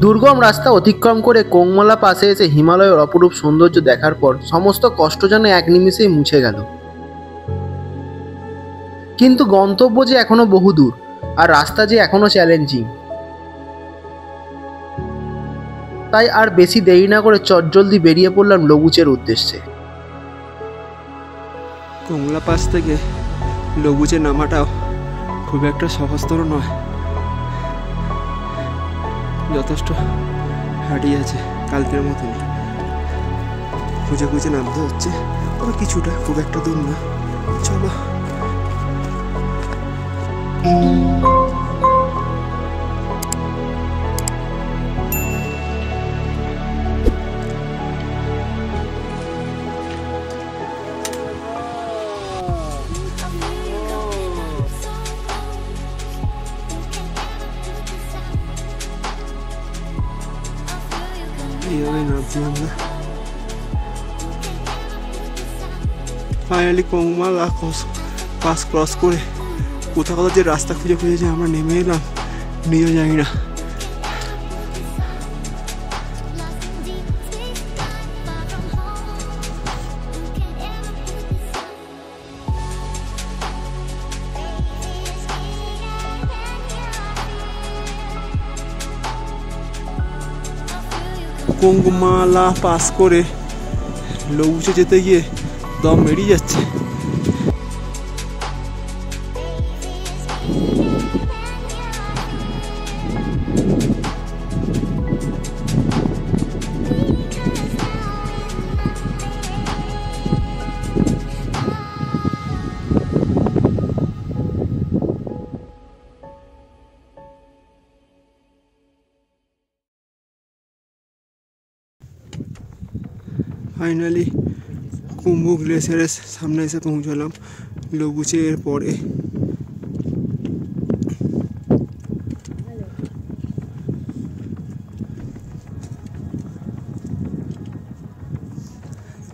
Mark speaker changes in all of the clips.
Speaker 1: দুর্গম রাস্তা অতিক্রম করে কোংমালা পাশে এসে হিমালয়ের অপরূপ সৌন্দর্য দেখার পর সমস্ত কষ্ট যেন এক নিমিষেই মুছে গেল। কিন্তু গন্তব্য যে এখনো বহু দূর, আর রাস্তা যে এখনো চ্যালেঞ্জিং। তাই আর বেশি দেরি না করে চটজলদি বেরিয়ে পড়লাম লবুচের উদ্দেশ্যে।
Speaker 2: কমলা পাস থেকে লবুচে নামাটাও খুব একটা সহজতর নয়, যথেষ্ট হাঁটি আছে কালকের মতনই। খুঁজে খুঁজে নামতে হচ্ছে, তবে কিছুটা, খুব একটা দূর না। চলো। এইভাবে নামছি আমরা। ফাইনালি কোংমালা পাস ক্রস করে কোথাও যে রাস্তা খুঁজে খুঁজে যে আমরা নেমে এলাম নিজেও জানি না। কোংমালা পাস করে লবুচে যেতে গিয়ে দম বেরিয়ে যাচ্ছে। ফাইনালি কুম্ভু গ্লেসিয়ারের সামনে এসে পৌঁছালাম লবুচে এর পরে।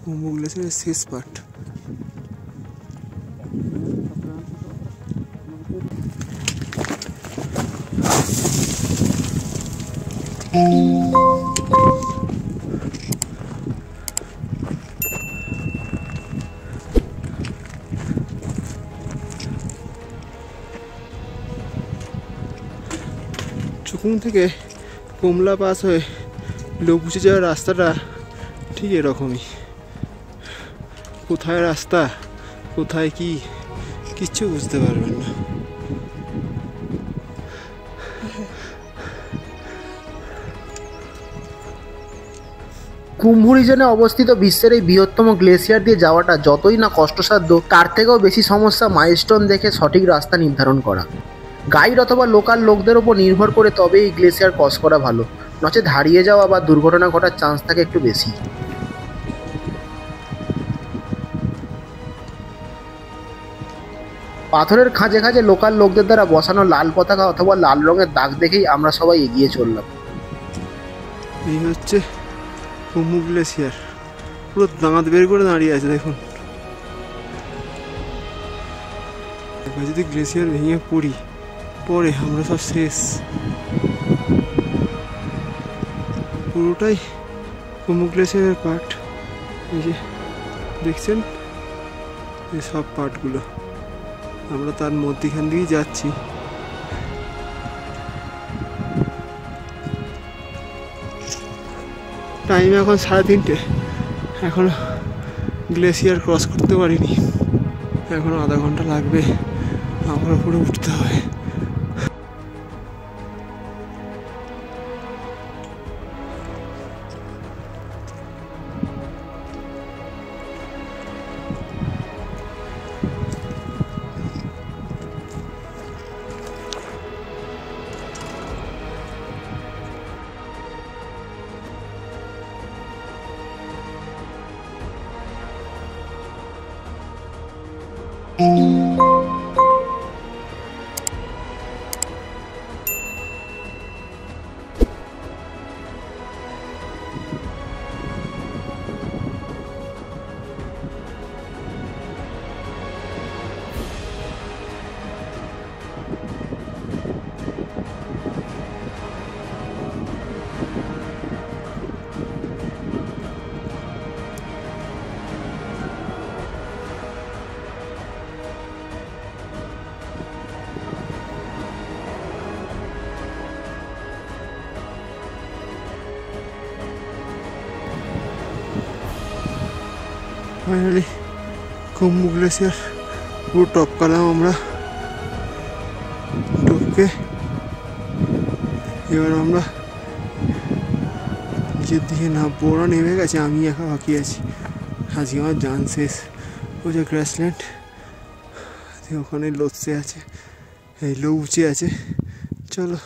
Speaker 2: কুম্ভু গ্লেসিয়ারের শেষ পার্ট। চুকুং থেকে কমলা পাস হয়ে লবুচে যাওয়ার রাস্তাটা ঠিক এরকমই। কোথায় রাস্তা, কোথায় কি, কিচ্ছু বুঝতে পারবেন না।
Speaker 1: কুম্ভু রিজনে অবস্থিত বিশ্বের এই বৃহত্তম গ্লেসিয়ার দিয়ে যাওয়াটা যতই না কষ্টসাধ্য, তার থেকেও বেশি সমস্যা মাইলস্টোন দেখে সঠিক রাস্তা নির্ধারণ করা। গাইড অথবা লোকাল লোকদের ওপর নির্ভর করে তবে এই গ্লেসিয়ার ক্রস করা ভালো, নচেত হারিয়ে যাওয়া বা দুর্ঘটনা ঘটার চান্স থাকে একটু বেশি। পাথরের খাঁজে খাঁজে লোকাল লোকদের দ্বারা বসানো লাল পতাকা অথবা লাল রঙের দাগ দেখেই আমরা সবাই এগিয়ে চললাম।
Speaker 2: এই হচ্ছে কুম্ভু গ্লেসিয়ার, পুরো দাঁত বের করে দাঁড়িয়ে আছে দেখুন। এবার যদি গ্লেসিয়ার ভেঙে পড়ি পরে আমরা সব শেষ। পুরোটাই কুম্ভু গ্লেসিয়ারের পার্ট। এই যে দেখছেন এই সব পার্টগুলো, আমরা তার মধ্যখান দিয়েই যাচ্ছি। টাইম এখন 3:30, এখনো গ্লেসিয়ার ক্রস করতে পারিনি, এখনো আধা ঘন্টা লাগবে, আবার উপরে উঠতে হবে। ফাইনালি কুম্বু গ্লেসিয়ার পুরো টপকালাম আমরা। টপকে এবার আমরা নিচের দিকে নামবো। ওরা নেমে গেছে, আমি একা বাকি আছি। আজকে আমার জান শেষ। ওই যে গ্রাসল্যান্ড, ওখানে লোৎসে আছে, এই লৌচে আছে। চলো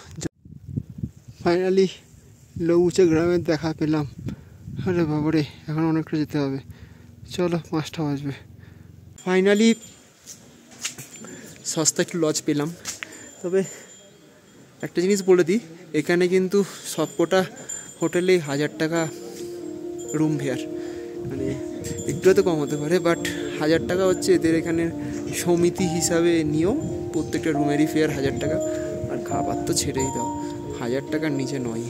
Speaker 2: ফাইনালি লৌচে গ্রামের দেখা পেলাম। আরে বাবারে, এখন অনেকটা যেতে হবে। চলো 5টা বাজবে। ফাইনালি সস্তা একটু লজ পেলাম। তবে একটা জিনিস বলে দিই, এখানে কিন্তু সবকটা হোটেলে 1000 টাকা রুম ফেয়ার, মানে একটু তো কম হতে পারে, বাট 1000 টাকা হচ্ছে এদের এখানে সমিতি হিসাবে নিয়ম। প্রত্যেকটা রুমেরই ফেয়ার 1000 টাকা। আর খাবার তো ছেড়েই দাও, 1000 টাকার নিচে নয়।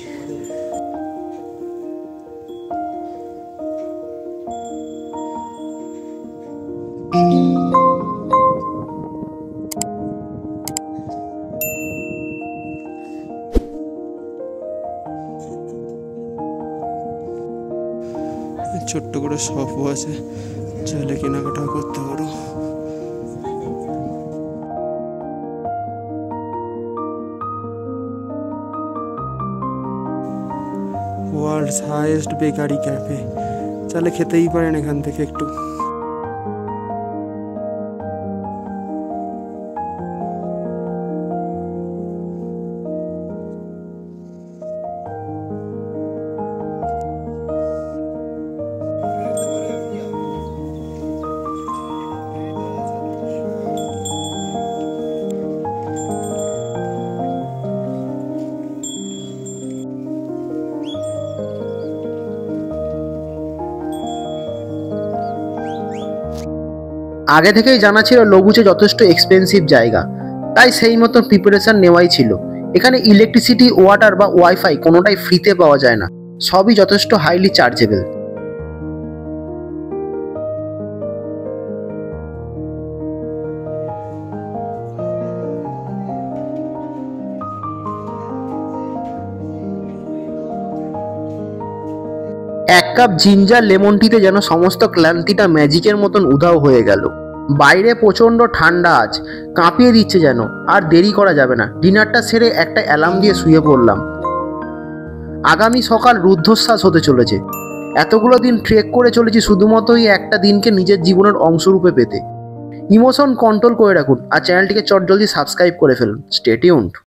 Speaker 2: ছোট্ট করে শপও আছে, চাইলে কেনাকাটাও করতে পারো। ওয়ার্ল্ডস হাইয়েস্ট বেকারি ক্যাফে, চাইলে খেতেই পারেন এখান থেকে একটু।
Speaker 1: আগে থেকেই জানা ছিল লগুচে যথেষ্ট এক্সপেন্সিভ জায়গা, তাই সেই মতো প্রিপারেশন নেওয়াই ছিল। এখানে ইলেকট্রিসিটি, ওয়াটার বা ওয়াইফাই কোনোটাই ফ্রিতে পাওয়া যায় না, সবই যথেষ্ট হাইলি চার্জেবল। এক কাপ জিঞ্জার লেমন টিতে যেন সমস্ত ক্লান্তিটা ম্যাজিকের মতন উধাও হয়ে গেল। বাইরে প্রচণ্ড ঠান্ডা, আজ কাঁপিয়ে দিচ্ছে যেন। আর দেরি করা যাবে না, ডিনারটা সেরে একটা অ্যালার্ম দিয়ে শুয়ে পড়লাম। আগামী সকাল রুদ্ধশ্বাস হতে চলেছে। এতগুলো দিন ট্রেক করে চলেছি শুধুমাত্র এই একটা দিনকে নিজের জীবনের অংশরূপে পেতে। ইমোশন কন্ট্রোল করে রাখুন আর চ্যানেলটিকে চটজলদি সাবস্ক্রাইব করে ফেলুন। Stay tuned.